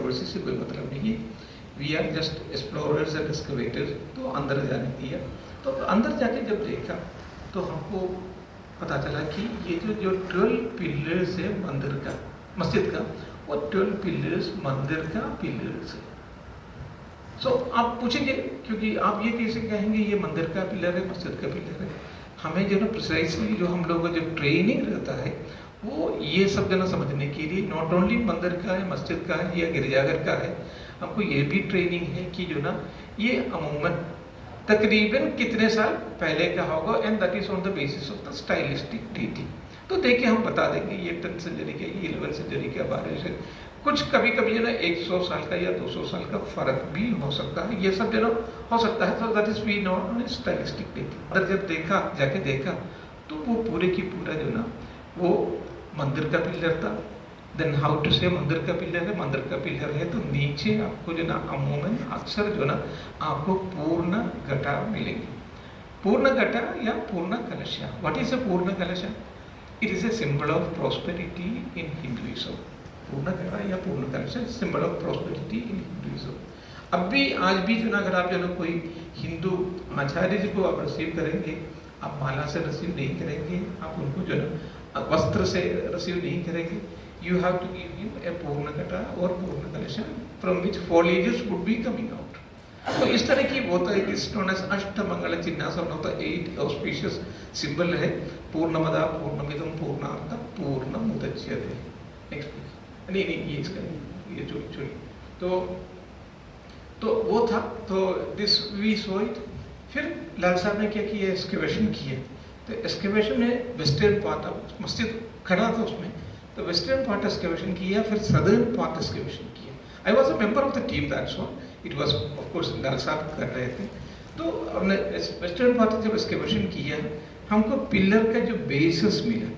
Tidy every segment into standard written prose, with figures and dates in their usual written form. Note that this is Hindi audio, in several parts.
कंट्रोवर्सी से कोई मतलब नहीं है, we are just explorers and excavators. तो अंदर जाने दिया, तो अंदर जाके जब देखा तो हमको पता चला कि ये जो 12 पिलर्स है मंदिर का, मस्जिद का, वो 12 पिलर्स मंदिर का पिलर्स है। सो आप पूछेंगे, क्योंकि आप ये कैसे कहेंगे ये मंदिर का पिलर है, मस्जिद का पिलर है। हमें जो ना प्रिसाइसली जो हम लोगों का जो ट्रेनिंग रहता है वो ये सब जना समझने के लिए, नॉट ओनली मंदिर का है, मस्जिद का है या गिरजाघर का है, हमको ये भी ट्रेनिंग है कि जो ना ये अमूमन तकरीबन कितने साल पहले का होगा, and that is on the basis of the stylistic dating. तो देखिए हम बता देंगे ये 10th सेंचुरी का, ये 11th सेंचुरी का, 12 से कुछ कभी कभी जो ना 100 साल का या 200 साल का फर्क भी हो सकता है, ये सब जो ना हो सकता है। तो that is we not on stylistic dating. अगर जब देखा, जाके देखा तो वो पूरे की पूरा जो ना वो मंदिर का पिलर था। देन हाउ टू से मंदिर का पिलर है, मंदिर का पिलर है तो नीचे आपको जो ना अमूमन अक्सर जो ना आपको पूर्ण घटा मिलेंगे। पूर्ण घटा या पूर्ण कलशा। व्हाट इज अ पूर्ण कलशा? It is a symbol of prosperity in Hinduism. पूर्ण घटा या पूर्ण कलशा symbol of prosperity in Hinduism. अब भी आज भी जो ना अगर आप जो ना कोई हिंदू आचार्य जी को आप रिसीव करेंगे, आप माला से रिसीव नहीं करेंगे, आप उनको जो ना वस्त्र से रिसीव नहीं करेंगे। You have to give him a पूर्ण घटा और पूर्ण कलशा from which foliages would be coming out। तो इस तरह की वो तो it is known as Ashtamangal chinhasan होता है, 8 ऑस्पिशियस सिंबल है। पूर्णमदा पूर्णमिदं पूर्णार्थं पूर्णमुदच्यते। नेक्स्ट नहीं ये इसका ये छोड़ी तो वो था। तो दिस वी सो इट। फिर लाल साहब ने क्या किया, एक्सकेवेशन किया। तो एक्सकेवेशन में वेस्टर्न पार्ट मस्जिद खड़ा था उसमें, तो वेस्टर्न पार्ट एक्सकेवेशन किया, फिर सदर्न पार्ट एक्सकेवेशन किया। I was a member of the team, that's what it was. Of course Lal sahab कर रहे थे। तो हमने वेस्टर्न पार्ट जब एक्सकेवेशन किया, हमको पिलर का जो बेसिस मिला।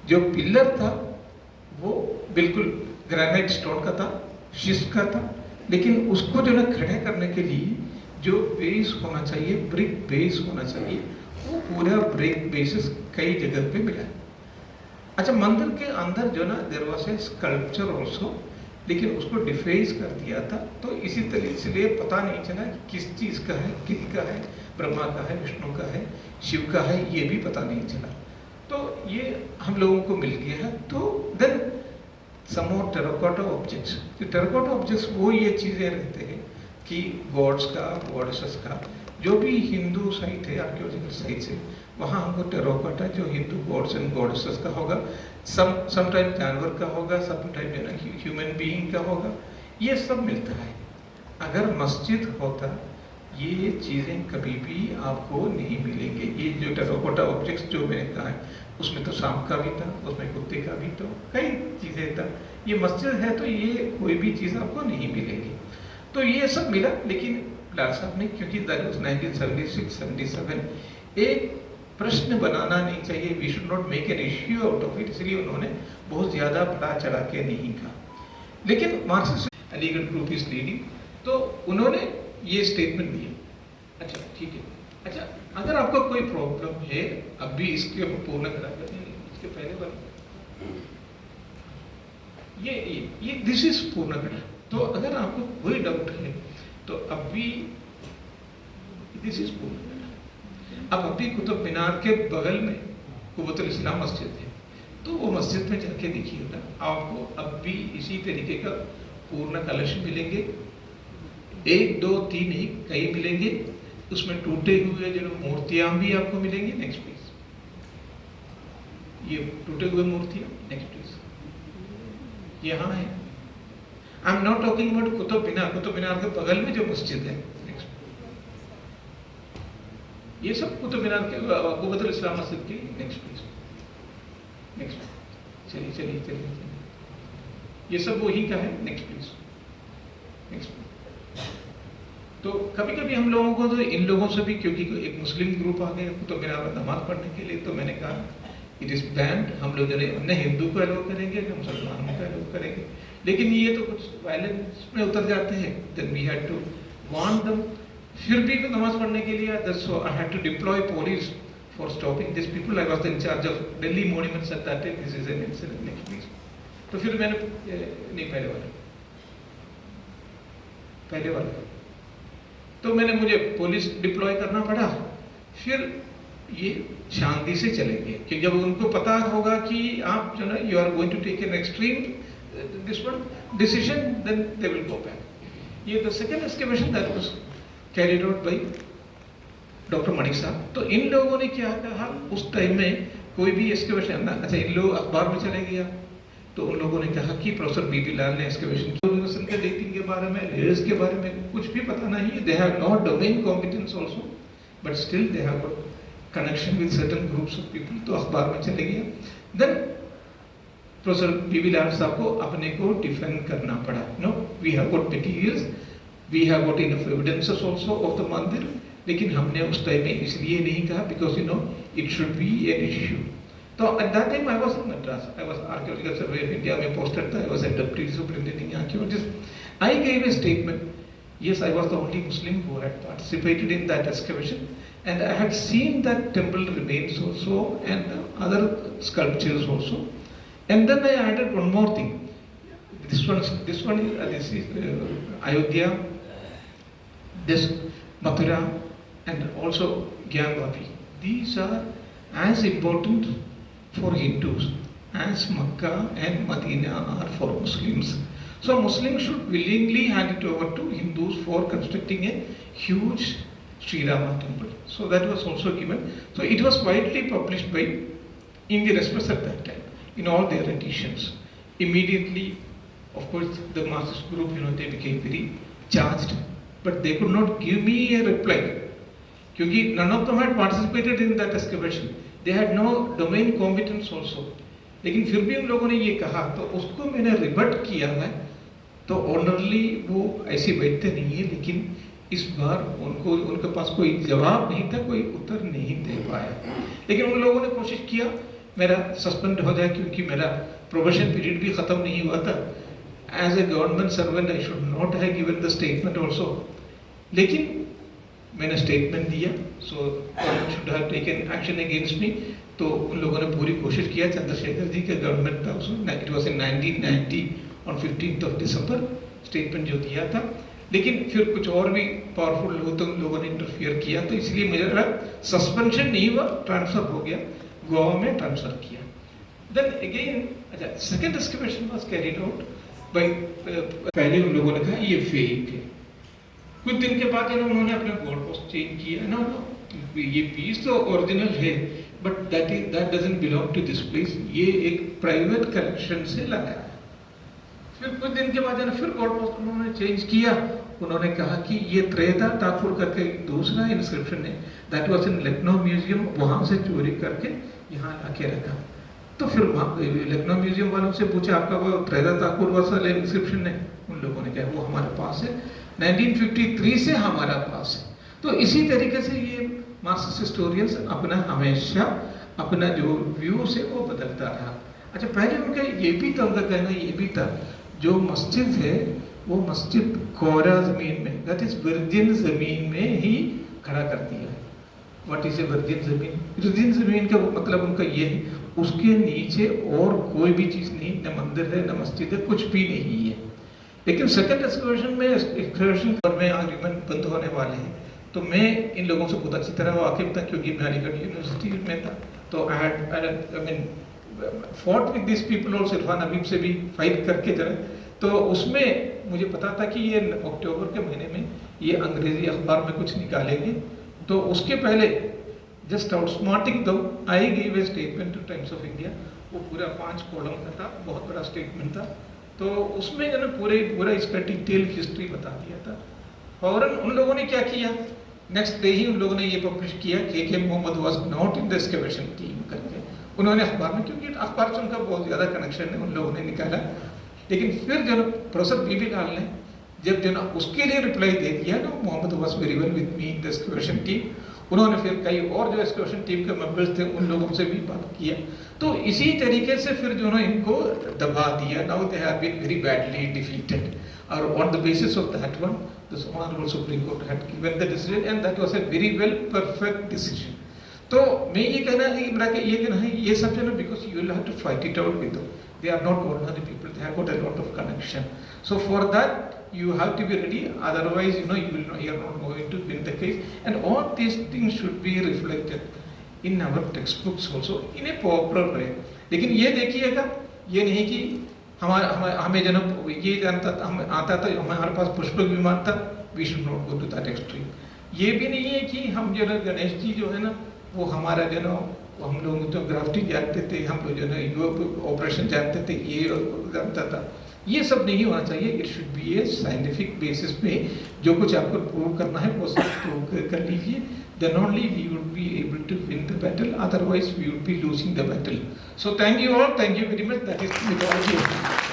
जो पिलर था वो बिल्कुल ग्रेनाइट स्टोन का था, शिस्ट का था, लेकिन उसको जो ना खड़े करने के लिए जो बेस होना चाहिए, ब्रिक बेस होना चाहिए, वो पूरा ब्रिक बेसिस कई जगह पे मिला। अच्छा, मंदिर के अंदर जो ना there was a sculpture also, लेकिन उसको डिफेस कर दिया था। तो इसी तरह इसलिए पता नहीं चला कि किस चीज़ का है, किसका है, ब्रह्मा का है, विष्णु का है, शिव का है, ये भी पता नहीं चला। तो ये हम लोगों को मिल गया है। तो then some of terracotta objects. जो टेराकोटा ऑब्जेक्ट्स वो ये चीज़ें रहते हैं कि गॉड्स का, गॉडेसेस का, जो भी हिंदू साइट है, आर्कियोलॉजिकल साइट्स है, वहाँ हमको टेराकोटा जो हिंदू गॉड्स एंड गॉडेसेस का होगा, समटाइम जानवर का होगा, समटाइम जो ना ह्यूमन बीइंग का होगा, ये सब मिलता है। अगर मस्जिद होता ये चीज़ें कभी भी आपको नहीं मिलेंगे। ये जो टेराकोटा ऑब्जेक्ट्स जो मैंने कहा है, उसमें तो सांप का भी था, उसमें कुत्ते का भी, तो कई चीज़ें था। ये मस्जिद है तो ये कोई भी चीज़ आपको नहीं मिलेगी। तो ये सब मिला, लेकिन लाल साहब ने, क्योंकि 1976-77 एक प्रश्न बनाना नहीं चाहिए, we should not make an issue out of it, इसलिए उन्होंने बहुत ज़्यादा बढ़ा चढ़ा के नहीं कहा। लेकिन Marxist Aligarh group is leading, तो उन्होंने ये स्टेटमेंट दिया। अच्छा ठीक है। अच्छा, अगर आपको कोई प्रॉब्लम है, अब भी इसके पूर्ण करा देते हैं, इसके पहले वाला ये दिस इज पूर्ण करा। तो अगर आपको कोई डाउट है तो अब भी दिस इज पूर्ण करा। अब अभी कुतुब मीनार के बगल में कुव्वतुल इस्लाम मस्जिद है, तो वो मस्जिद में जाके देखिएगा, आपको अब भी इसी तरीके का पूर्ण कलश मिलेंगे। 1 2 3 नहीं, कई मिलेंगे। उसमें टूटे हुए जो मूर्तियां भी आपको मिलेंगी। नेक्स्ट प्लीज, ये टूटे हुए मूर्तियां। नेक्स्ट प्लीज, यहाँ है। I am not talking about Qutub Minar, Qutub Minar के बगल में जो मस्जिद है। नेक्स्ट, ये सब कुतुब मीनार के कुव्वतुल इस्लाम मस्जिद की। नेक्स्ट प्लीज, नेक्स्ट, चलिए चलिए चलिए, ये सब वही का है। Next please, next. तो कभी कभी हम लोगों को तो इन लोगों से भी, क्योंकि एक मुस्लिम ग्रुप आ गए तो मेरा नमाज पढ़ने के लिए, तो मैंने कहा इट इज बैंड। हम लोग जो न हिंदू को अलाउ करेंगे न मुसलमानों को अलाउ करेंगे, लेकिन ये तो कुछ वायलेंस में उतर जाते हैं। Then we had to warn them. फिर भी तो नमाज पढ़ने के लिए I had to deploy police for stopping this people. I was in charge of Delhi monuments at that time. This is an incident. Next please. तो फिर मैंने नहीं, पहले वाला पहले वाले। तो मुझे पुलिस डिप्लॉय करना पड़ा। फिर ये शांति से चलेंगे कि जब उनको पता होगा कि आप जो ना you are going to take an extreme this one decision, then they will go back. ये the second excavation that was carried out by doctor Mani sahab. तो इन लोगों ने क्या कहा उस टाइम में, कोई भी एक्सकवेशन ना, अच्छा इन लोग अखबार में चले गया तो उन लोगों ने कहा कि प्रोफेसर बीबी लाल ने एक्सकवेशन की, के डेटिंग के बारे में, रेयर्स के बारे में कुछ भी पता नहीं। They have not domain competence also, but still they have got connection with certain groups of people. तो अखबार में चले गया। देन प्रोफेसर बीबी लाल साहब को अपने को डिफेंड करना पड़ा। No, we have got materials, we have got enough evidences also of the mandir, लेकिन हमने उस टाइम में इसलिए नहीं कहा because you know it should be an issue. तो at that time I was in Madras, I was archaeological survey of India में पोस्टेड था, I was at deputy superintendent archaeologist. I gave a statement, yes, I was the only Muslim who had participated in that excavation, and I had seen that temple remains also and other sculptures also. And then I added one more thing. This one is Ayodhya, this Mathura, and also Gyamvapi. These are as important for Hindus as Makkah and Medina are for Muslims. So Muslims should willingly hand it over to Hindus for constructing a huge Sri Rama temple. So that was also given. So it was widely published by Indian Express at that time in all their editions. Immediately, of course, the Marxist group, they became very charged, but they could not give me a reply. Because none of them had participated in that excavation. They had no domain competence also. लेकिन फिर भी उन लोगों ने ये कहा, तो उसको मैंने रिबट किया है। तो ऑनरली वो ऐसे बैठते नहीं है, लेकिन इस बार उनके पास कोई जवाब नहीं था, कोई उत्तर नहीं दे पाया। लेकिन उन लोगों ने कोशिश किया मेरा सस्पेंड हो जाए, क्योंकि मेरा प्रोबेशन पीरियड भी खत्म नहीं हुआ था। As a government servant I should not have given the statement also, लेकिन मैंने स्टेटमेंट दिया। So government should have taken action against me. तो उन लोगों ने पूरी कोशिश किया, चंद्रशेखर जी के गवर्नमेंट था उसमें, it was in 1990 on 15 December statement जो दिया था। लेकिन फिर कुछ और भी पावरफुल लोगों ने इंटरफियर किया, तो इसलिए मेरा सस्पेंशन नहीं हुआ, ट्रांसफर हो गया, गोवा में ट्रांसफर किया। देन अगेन अच्छा second excavation was carried out bye, पहले उन लोगों ने कहा ये फेक है। कुछ दिन के बाद उन्होंने अपना गोल पोस्ट चेंज किया ना, ये पीस तो ओरिजिनल है, but that doesn't belong to this place, ये एक प्राइवेट कलेक्शन से लाया। फिर कुछ दिन के बाद फिर गोल पोस्ट उन्होंने चेंज किया। उन्होंने कहा कि ये त्रेता ठाकुर करके दूसरा इंस्क्रिप्शन है, that was in Lucknow museum, वहां से चोरी करके यहाँ लाके रखा। तो फिर लखनऊ म्यूजियम वालों से पूछा आपका वो त्रेता ठाकुर वाला इंस्क्रिप्शन है? उन लोगों ने कहा वो हमारे पास है, 1953 से हमारा पास है। तो इसी तरीके से ये मार्क्सिस्ट हिस्टोरियंस अपना हमेशा अपना जो व्यूज है वो बदलता रहा। अच्छा पहले उनका ये भी था, उनका कहना ये भी था जो मस्जिद है वो मस्जिद कोरा जमीन में, दैट इज वर्जिन जमीन में ही खड़ा कर दिया है। व्हाट इज ए वर्जिन जमीन? वर्जिन जमीन का मतलब उनका ये है उसके नीचे और कोई भी चीज नहीं, न मंदिर है न मस्जिद है, कुछ भी नहीं है। लेकिन सेकंड एक्सकर्शन में आर्ग्यूमेंट बंद होने वाले हैं, तो मैं इन लोगों से बहुत अच्छी तरह वाकिफ था, क्योंकि मैं अलीगढ़ यूनिवर्सिटी में था। तो I mean fought with this people और इरफान हबीब से भी फाइट करके जरा, तो उसमें मुझे पता था कि ये अक्टूबर के महीने में ये अंग्रेजी अखबार में कुछ निकालेंगे। तो उसके पहले जस्ट आउटस्मार्टिंग दो I give a statement two times of India, वो पूरा 5 कॉलम का था, बहुत बड़ा स्टेटमेंट था। तो उसमें जो पूरा इसका डिटेल हिस्ट्री बता दिया था। और उन लोगों ने क्या किया, नेक्स्ट डे ही उन लोगों ने ये पब्लिश किया के Mohammed was not in the excavation team करके उन्होंने अखबार में, क्योंकि अखबार से उनका बहुत ज़्यादा कनेक्शन है, उन लोगों ने निकाला। लेकिन फिर जो प्रोफेसर बीबी लाल ने जब जो उसके लिए रिप्लाई दे दिया ना, Mohammed was very well with me in the excavation team, उन्होंने फिर कई और जो एक्सकवेशन टीम के मेंबर्स थे उन लोगों से भी बात किया। तो इसी तरीके से फिर जो इनको दबा दिया। Now they have been very badly defeated, और on the basis of that one the honourable Supreme Court had given the decision, and that was a very well perfect decision. तो मैं ये कहना है ये कहना है ये सब जो ना, because you will have to fight it out with they are not ordinary people, they have got a lot of connection. So for that you have to be ready, otherwise you are not going to win the case. And all these things should be reflected in our textbooks also in a proper way. लेकिन ये देखिएगा, ये नहीं कि हमें जब ये जानता हम आता था, हमारे पास पुष्पक विमान था, we should not go to that extreme. ये भी नहीं है कि हम जो है गणेश जी जो है ना, वो हमारा जो है हम लोग तो ग्राफ्टी जानते थे, हम लोग जो है ऑपरेशन जानते थे, ये जानता था। ये सब नहीं होना चाहिए। It should B A scientific basis पे जो कुछ आपको प्रूव करना है वो सब प्रूव कर लीजिए, then only we would be able to win the battle, otherwise we would be losing the battle. So thank you all, thank you very much. That is mythology.